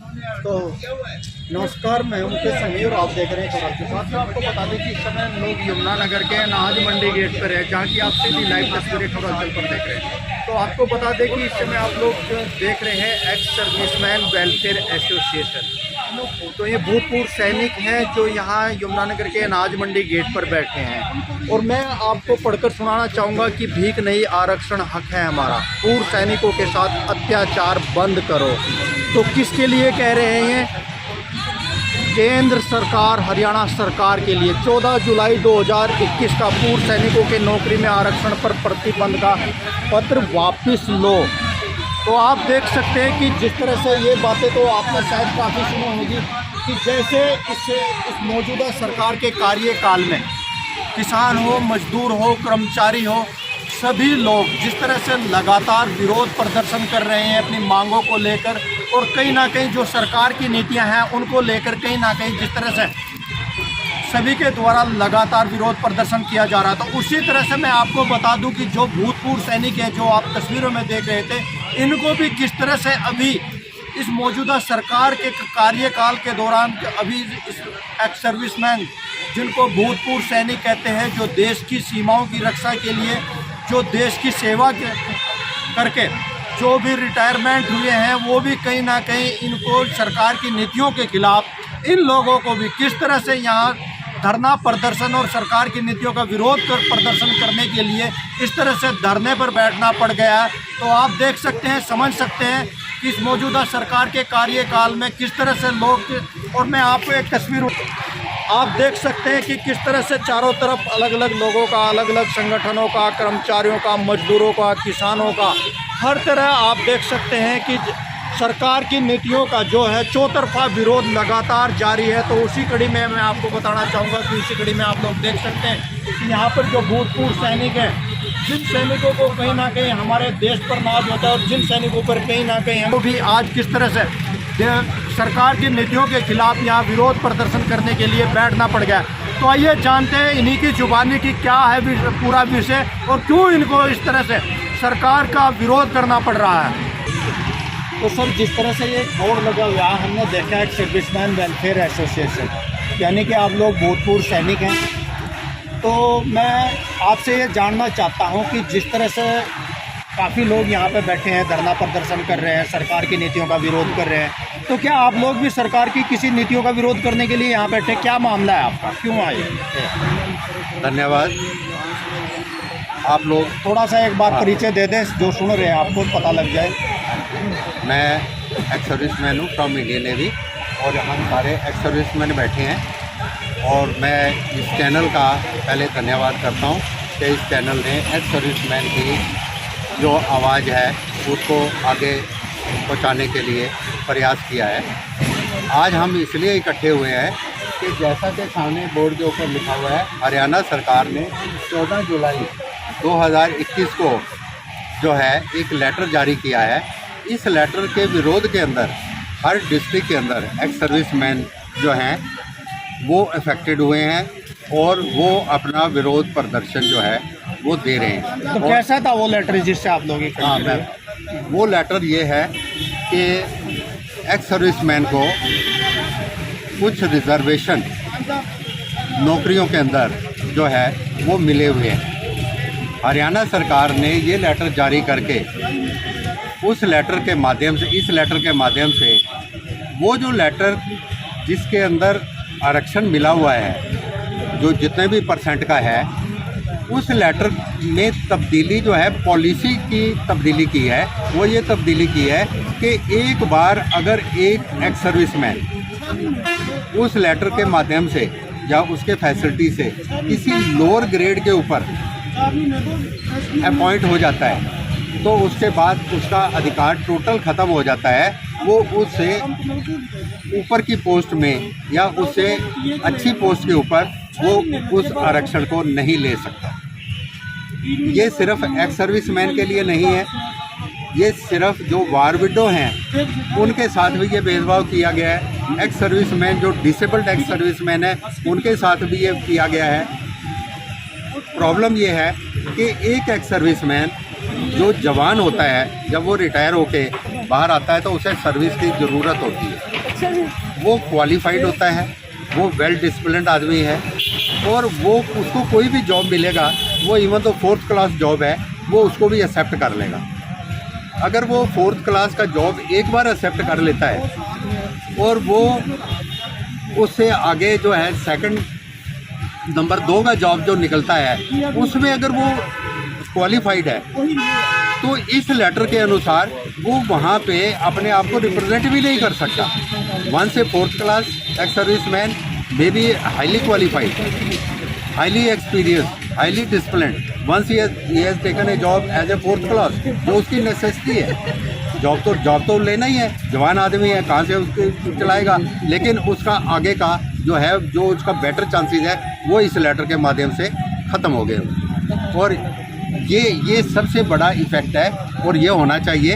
तो नमस्कार, मैं हूं समीर और आप देख रहे हैं खबर के साथ। आपको बता दें कि इस समय लोग यमुनानगर के अनाज मंडी गेट पर है, जहां की आप सीधी लाइव तस्वीरें खबर पर देख रहे हैं। तो आपको बता दें कि इस समय आप लोग देख रहे हैं एक्स सर्विसमैन वेलफेयर एसोसिएशन। तो ये भूतपूर्व सैनिक हैं जो यहाँ यमुनानगर के अनाज मंडी गेट पर बैठे हैं, और मैं आपको पढ़कर सुनाना चाहूँगा कि भीख नहीं, आरक्षण हक है हमारा। पूर्व सैनिकों के साथ अत्याचार बंद करो। तो किसके लिए कह रहे हैं? केंद्र सरकार, हरियाणा सरकार के लिए 14 जुलाई 2021 का पूर्व सैनिकों के नौकरी में आरक्षण पर प्रतिबंध का पत्र वापस लो। तो आप देख सकते हैं कि जिस तरह से ये बातें तो आपने शायद काफ़ी सुनी होगी कि जैसे इस मौजूदा सरकार के कार्यकाल में किसान हो, मजदूर हो, कर्मचारी हो, सभी लोग जिस तरह से लगातार विरोध प्रदर्शन कर रहे हैं अपनी मांगों को लेकर, और कहीं ना कहीं जो सरकार की नीतियां हैं उनको लेकर कहीं ना कहीं जिस तरह से सभी के द्वारा लगातार विरोध प्रदर्शन किया जा रहा था, उसी तरह से मैं आपको बता दूं कि जो भूतपूर्व सैनिक हैं जो आप तस्वीरों में देख रहे थे, इनको भी किस तरह से अभी इस मौजूदा सरकार के कार्यकाल के दौरान अभी इस एक्स सर्विसमैन, जिनको भूतपूर्व सैनिक कहते हैं, जो देश की सीमाओं की रक्षा के लिए, जो देश की सेवा करके जो भी रिटायरमेंट हुए हैं, वो भी कहीं ना कहीं इनको सरकार की नीतियों के खिलाफ इन लोगों को भी किस तरह से यहाँ धरना प्रदर्शन और सरकार की नीतियों का विरोध कर प्रदर्शन करने के लिए इस तरह से धरने पर बैठना पड़ गया है। तो आप देख सकते हैं, समझ सकते हैं कि इस मौजूदा सरकार के कार्यकाल में किस तरह से लोग, और मैं आपको एक तस्वीर आप देख सकते हैं कि किस तरह से चारों तरफ अलग अलग लोगों का, अलग अलग संगठनों का, कर्मचारियों का, मजदूरों का, किसानों का, हर तरह आप देख सकते हैं कि सरकार की नीतियों का जो है चौतरफा विरोध लगातार जारी है। तो उसी कड़ी में मैं आपको बताना चाहूँगा कि इसी कड़ी में आप लोग देख सकते हैं कि यहाँ पर जो भूतपूर्व सैनिक हैं, जिन सैनिकों को कहीं ना कहीं हमारे देश पर नाज होता है और जिन सैनिकों पर कहीं ना कहीं हमको भी आज किस तरह से सरकार की नीतियों के खिलाफ यहाँ विरोध प्रदर्शन करने के लिए बैठना पड़ गया। तो आइए जानते हैं इन्हीं की जुबानी की क्या है पूरा विषय, और क्यों इनको इस तरह से सरकार का विरोध करना पड़ रहा है। तो सर, जिस तरह से ये बोर्ड लगा हुआ है, हमने देखा है सर्विसमैन वेलफेयर एसोसिएशन, यानी कि आप लोग भूतपूर्व सैनिक हैं। तो मैं आपसे ये जानना चाहता हूँ कि जिस तरह से काफ़ी लोग यहाँ पे बैठे हैं, धरना प्रदर्शन कर रहे हैं, सरकार की नीतियों का विरोध कर रहे हैं, तो क्या आप लोग भी सरकार की किसी नीतियों का विरोध करने के लिए यहाँ बैठे? क्या मामला है आपका, क्यों आए? धन्यवाद। आप लोग थोड़ा सा एक बार परिचय दे दें, जो सुन रहे हैं आपको पता लग जाए। मैं एक्स सर्विसमैन हूँ फ्रॉम इंडियन नेवी, और हम सारे एक्स सर्विसमैन बैठे हैं। और मैं इस चैनल का पहले धन्यवाद करता हूँ कि इस चैनल ने एक्स सर्विसमैन की जो आवाज़ है उसको आगे पहुँचाने के लिए प्रयास किया है। आज हम इसलिए इकट्ठे हुए हैं कि जैसा कि सामने बोर्ड के ऊपर लिखा हुआ है, हरियाणा सरकार ने 14 जुलाई 2021 को जो है एक लेटर जारी किया है। इस लेटर के विरोध के अंदर हर डिस्ट्रिक्ट के अंदर एक्स सर्विसमैन जो हैं वो अफेक्टेड हुए हैं, और वो अपना विरोध प्रदर्शन जो है वो दे रहे हैं। तो कैसा था वो लेटर जिससे आप लोग? हाँ मैम, वो लेटर ये है कि एक्स सर्विसमैन को कुछ रिजर्वेशन नौकरियों के अंदर जो है वो मिले हुए हैं। हरियाणा सरकार ने ये लेटर जारी करके उस लेटर के माध्यम से, इस लेटर के माध्यम से वो जो लेटर जिसके अंदर आरक्षण मिला हुआ है, जो जितने भी % का है, उस लेटर में तब्दीली जो है, पॉलिसी की तब्दीली की है। वो ये तब्दीली की है कि एक बार अगर एक एक्स सर्विसमैन उस लेटर के माध्यम से या उसके फैसिलिटी से किसी लोअर ग्रेड के ऊपर अपॉइंट हो जाता है, तो उसके बाद उसका अधिकार टोटल ख़त्म हो जाता है। वो उससे ऊपर की पोस्ट में या उससे अच्छी पोस्ट के ऊपर वो उस आरक्षण को नहीं ले सकता। ये सिर्फ एक्स सर्विसमैन के लिए नहीं है, ये सिर्फ जो वार विडो हैं उनके साथ भी ये भेदभाव किया गया है। एक्स सर्विसमैन जो डिसेबल्ड एक्स सर्विसमैन है उनके साथ भी ये किया गया है। प्रॉब्लम ये है कि एक एक्स सर्विसमैन जो जवान होता है, जब वो रिटायर होके बाहर आता है तो उसे सर्विस की ज़रूरत होती है। वो क्वालिफाइड होता है, वो वेल डिसिप्लिन्ड आदमी है और वो उसको कोई भी जॉब मिलेगा, वो इवन तो 4th क्लास जॉब है वो उसको भी एक्सेप्ट कर लेगा। अगर वो 4th क्लास का जॉब एक बार एक्सेप्ट कर लेता है और वो उससे आगे जो है सेकंड नंबर 2 का जॉब जो निकलता है उसमें अगर वो क्वालिफाइड है तो इस लेटर के अनुसार वो वहाँ पे अपने आप को रिप्रेजेंट भी नहीं कर सकता। 1 से 4th class ex serviceman may be highly qualified, highly experience, highly disciplined. Once he has taken a job as a 4th class, जो उसकी नेसेसिटी है। जॉब तो लेना ही है, जवान आदमी है, कहाँ से उसके चलाएगा, लेकिन उसका आगे का जो है, जो उसका बेटर चांसेस है वो इस लेटर के माध्यम से ख़त्म हो गए। और ये सबसे बड़ा इफ़ेक्ट है। और ये होना चाहिए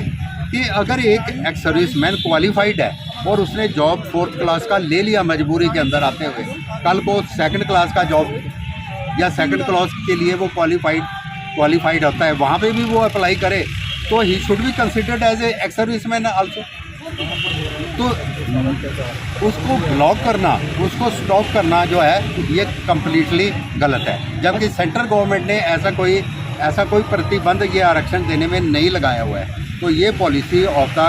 कि अगर एक एक्स सर्विसमैन क्वालिफाइड है और उसने जॉब 4th क्लास का ले लिया मजबूरी के अंदर आते हुए, कल को 2nd क्लास का जॉब या 2nd क्लास के लिए वो क्वालिफाइड होता है, वहाँ पे भी वो अप्लाई करे तो he should be considered as a ex serviceman also. तो उसको ब्लॉक करना, उसको स्टॉप करना जो है ये कम्प्लीटली गलत है। जबकि सेंट्रल गवर्नमेंट ने ऐसा कोई प्रतिबंध ये आरक्षण देने में नहीं लगाया हुआ है। तो ये policy of the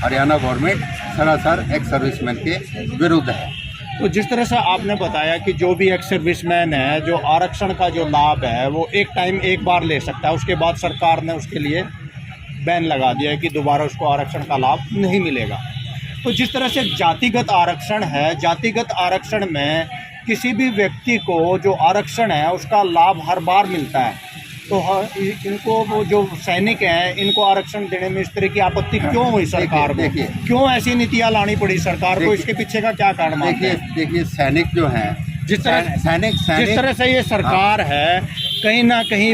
Haryana government सरासर एक्स सर्विसमैन के विरुद्ध है। तो जिस तरह से आपने बताया कि जो भी एक्स सर्विसमैन है, जो आरक्षण का जो लाभ है वो एक बार ले सकता है, उसके बाद सरकार ने उसके लिए बैन लगा दिया है कि दोबारा उसको आरक्षण का लाभ नहीं मिलेगा। तो जिस तरह से जातिगत आरक्षण है, जातिगत आरक्षण में किसी भी व्यक्ति को जो आरक्षण है उसका लाभ हर बार मिलता है। तो इनको वो जो सैनिक हैं इनको आरक्षण देने में इस तरह की आपत्ति क्यों हुई सरकार को? क्यों ऐसी नीतियाँ लानी पड़ी सरकार को? इसके पीछे का क्या कारण मानते हैं? देखिए सैनिक जो हैं, जिस तरह से ये सरकार है, कहीं ना कहीं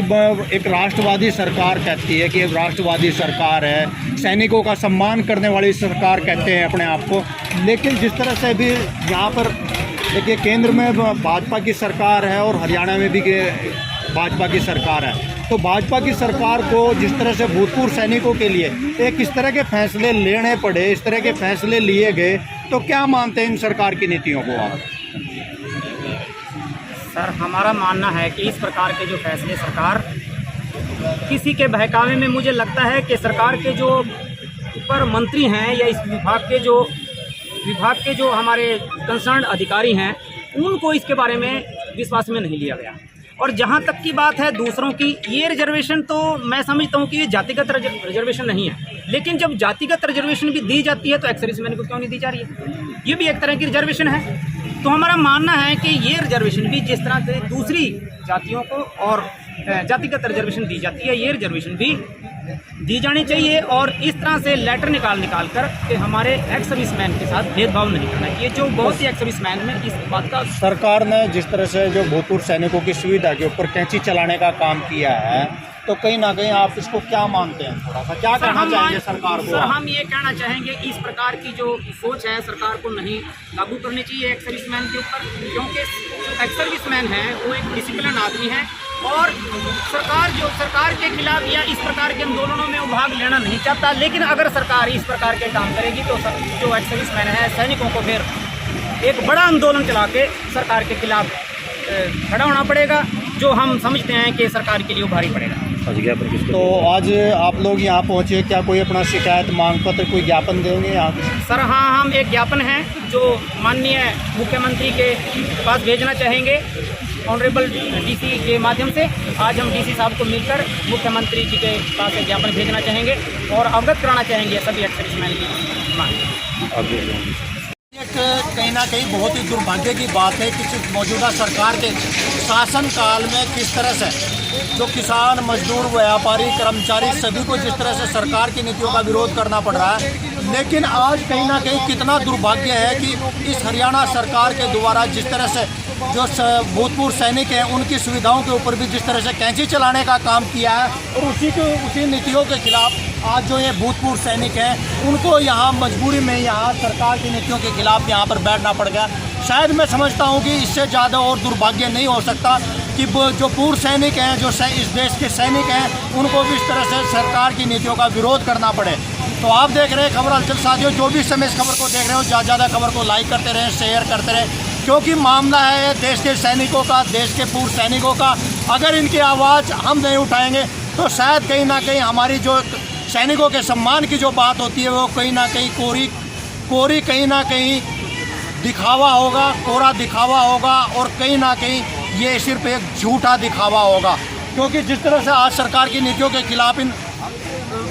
एक राष्ट्रवादी सरकार कहती है कि एक राष्ट्रवादी सरकार है, सैनिकों का सम्मान करने वाली सरकार कहते हैं अपने आप को। लेकिन जिस तरह से भी यहाँ पर देखिए केंद्र में भाजपा की सरकार है और हरियाणा में भी भाजपा की सरकार है, तो भाजपा की सरकार को जिस तरह से भूतपूर्व सैनिकों के लिए एक इस तरह के फैसले लेने पड़े, इस तरह के फैसले लिए गए, तो क्या मानते हैं इन सरकार की नीतियों को आप? सर, हमारा मानना है कि इस प्रकार के जो फैसले सरकार किसी के बहकावे में, मुझे लगता है कि सरकार के जो ऊपर मंत्री हैं या इस विभाग के जो हमारे कंसर्न अधिकारी हैं उनको इसके बारे में विश्वास में नहीं लिया गया। और जहाँ तक की बात है दूसरों की, ये रिजर्वेशन तो मैं समझता हूँ कि ये जातिगत रिजर्वेशन नहीं है, लेकिन जब जातिगत रिजर्वेशन भी दी जाती है तो एक्स सर्विसमैन को क्यों नहीं दी जा रही है? ये भी एक तरह की रिजर्वेशन है। तो हमारा मानना है कि ये रिजर्वेशन भी जिस तरह से दूसरी जातियों को और जातिगत रिजर्वेशन दी जाती है, ये रिजर्वेशन भी दी जानी चाहिए। और इस तरह से लेटर निकाल कर कि हमारे एक्स सर्विसमैन के साथ भेदभाव नहीं करना चाहिए, जो बहुत ही एक्स सर्विसमैन में इस बात का। सरकार ने जिस तरह से जो भूतपूर्व सैनिकों की सुविधा के ऊपर कैंची चलाने का काम किया है, तो कहीं ना कहीं आप इसको क्या मानते हैं? थोड़ा सा क्या कहना चाहेंगे सरकार को? सर, हम ये कहना चाहेंगे कि इस प्रकार की जो सोच है सरकार को नहीं लागू करनी चाहिए एक्स सर्विसमैन के ऊपर, क्योंकि जो एक्स सर्विसमैन है वो एक डिसिप्लिन आदमी है और सरकार के खिलाफ या इस प्रकार के आंदोलनों में वो भाग लेना नहीं चाहता। लेकिन अगर सरकार इस प्रकार के काम करेगी तो जो एक्स सर्विसमैन है, सैनिकों को फिर एक बड़ा आंदोलन चला के सरकार के खिलाफ खड़ा होना पड़ेगा, जो हम समझते हैं कि सरकार के लिए भारी पड़ेगा। तो आज आप लोग यहाँ पहुँचे, क्या कोई अपना शिकायत मांग पत्र, कोई ज्ञापन देंगे यहाँ? सर हाँ, हम एक ज्ञापन है जो माननीय मुख्यमंत्री के पास भेजना चाहेंगे ऑनरेबल डीसी के माध्यम से। आज हम डीसी साहब को मिलकर मुख्यमंत्री जी के पास एक ज्ञापन भेजना चाहेंगे और अवगत कराना चाहेंगे सभी एक्स सर्विसमैन की मांग। कहीं ना कहीं बहुत ही दुर्भाग्य की बात है कि मौजूदा सरकार के शासनकाल में किस तरह से जो किसान, मजदूर, व्यापारी, कर्मचारी सभी को जिस तरह से सरकार की नीतियों का विरोध करना पड़ रहा है। लेकिन आज कहीं ना कहीं कितना दुर्भाग्य है कि इस हरियाणा सरकार के द्वारा जिस तरह से जो भूतपूर्व सैनिक हैं उनकी सुविधाओं के ऊपर भी जिस तरह से कैंची चलाने का काम किया है, और उसी नीतियों के खिलाफ आज जो ये भूतपूर्व सैनिक हैं उनको यहाँ मजबूरी में यहाँ सरकार की नीतियों के खिलाफ यहाँ पर बैठना पड़ गया। शायद मैं समझता हूँ कि इससे ज़्यादा और दुर्भाग्य नहीं हो सकता कि जो पूर्व सैनिक हैं, जो इस देश के सैनिक हैं, उनको भी इस तरह से सरकार की नीतियों का विरोध करना पड़े। तो आप देख रहे हैं खबर हलचल साथियों, जो भी समय इस खबर को देख रहे हो ज़्यादा खबर को लाइक करते रहें, शेयर करते रहें, क्योंकि मामला है देश के सैनिकों का, देश के पूर्व सैनिकों का। अगर इनकी आवाज़ हम नहीं उठाएंगे तो शायद कहीं ना कहीं हमारी जो सैनिकों के सम्मान की जो बात होती है वो कहीं ना कहीं कोरी कहीं ना कहीं दिखावा होगा, कोरा दिखावा होगा, और कहीं ना कहीं ये सिर्फ एक झूठा दिखावा होगा। क्योंकि जिस तरह से आज सरकार की नीतियों के खिलाफ इन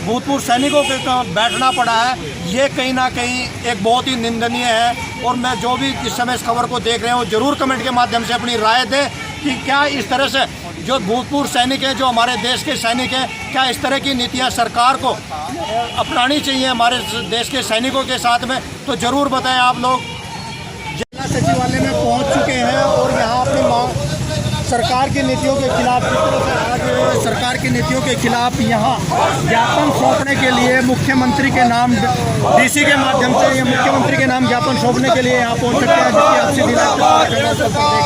भूतपूर्व सैनिकों के बैठना पड़ा है, ये कहीं ना कहीं एक बहुत ही निंदनीय है। और मैं जो भी इस समय इस खबर को देख रहे हो ज़रूर कमेंट के माध्यम से अपनी राय दें कि क्या इस तरह से जो भूतपूर्व सैनिक हैं, जो हमारे देश के सैनिक हैं, क्या इस तरह की नीतियां सरकार को अपनानी चाहिए हमारे देश के सैनिकों के साथ में। तो ज़रूर बताएं आप लोग। जिला सचिवालय में पहुंच चुके हैं और यहाँ अपनी सरकार की नीतियों के खिलाफ, जिस तरह से आज सरकार की नीतियों के खिलाफ यहाँ ज्ञापन सौंपने के लिए मुख्यमंत्री के नाम डीसी के माध्यम से, ये मुख्यमंत्री के नाम ज्ञापन सौंपने के लिए यहाँ पहुँच सकते हैं, जिसकी आप सीधी देख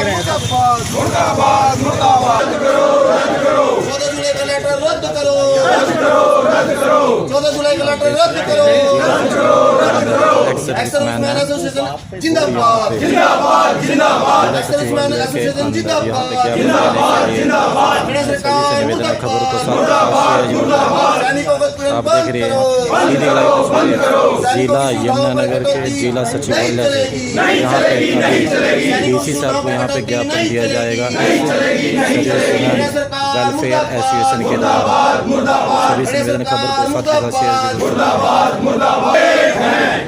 रहे हैं। 14 जुलाई का लेटर रद्द करो, 14 जुलाई का लेटर रद्द करो। एक्सर्विसमैन एसोसिएशन जिंदाबाद, जिंदाबाद, जिंदाबाद। एक्सर्विसमैन एसोसिएशन जिंदाबाद, जिंदाबाद, जिंदाबाद। निवेदन खबर को साथ सैनिकों को आप देख रहे हैं सीधी लाइव तस्वीर जिला यमुनानगर के जिला सचिवालय से। यहाँ पे अभी डीसी साहब को यहाँ पे ज्ञापन दिया जाएगा वेलफेयर एसोसिएशन के द्वारा। सभी निवेदन खबर को साथ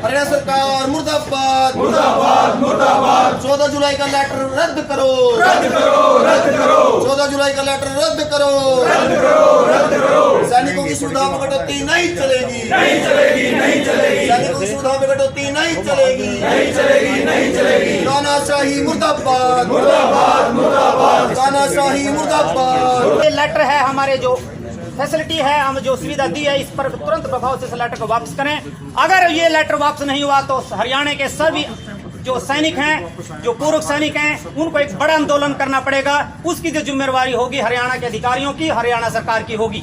हरियाणा सरकार मुर्दाबाद, मुर्दाबाद, मुर्दाबाद। 14 जुलाई का लेटर रद्द करो, रद्द करो, रद्द करो। 14 जुलाई का लेटर रद्द करो, रद्द करो, रद्द करो। सैनिकों की सुविधा में कटौती नहीं चलेगी, नहीं चलेगी, नहीं चलेगी। सैनिकों की सुविधा में कटौती नहीं चलेगी, नहीं चलेगी, नहीं चलेगी। तानाशाही मुर्दाबाद, मुर्दाबाद, मुर्दाबाद। तानाशाही मुर्दाबाद। ये लेटर है, हमारे जो फैसिलिटी है, हम जो सुविधा दी है, इस पर तुरंत प्रभाव से इस लेटर को वापस करें। अगर ये लेटर वापस नहीं हुआ तो हरियाणा के सभी जो सैनिक हैं, जो पूर्व सैनिक हैं, उनको एक बड़ा आंदोलन करना पड़ेगा। उसकी जो जिम्मेदारी होगी हरियाणा के अधिकारियों की, हरियाणा सरकार की होगी।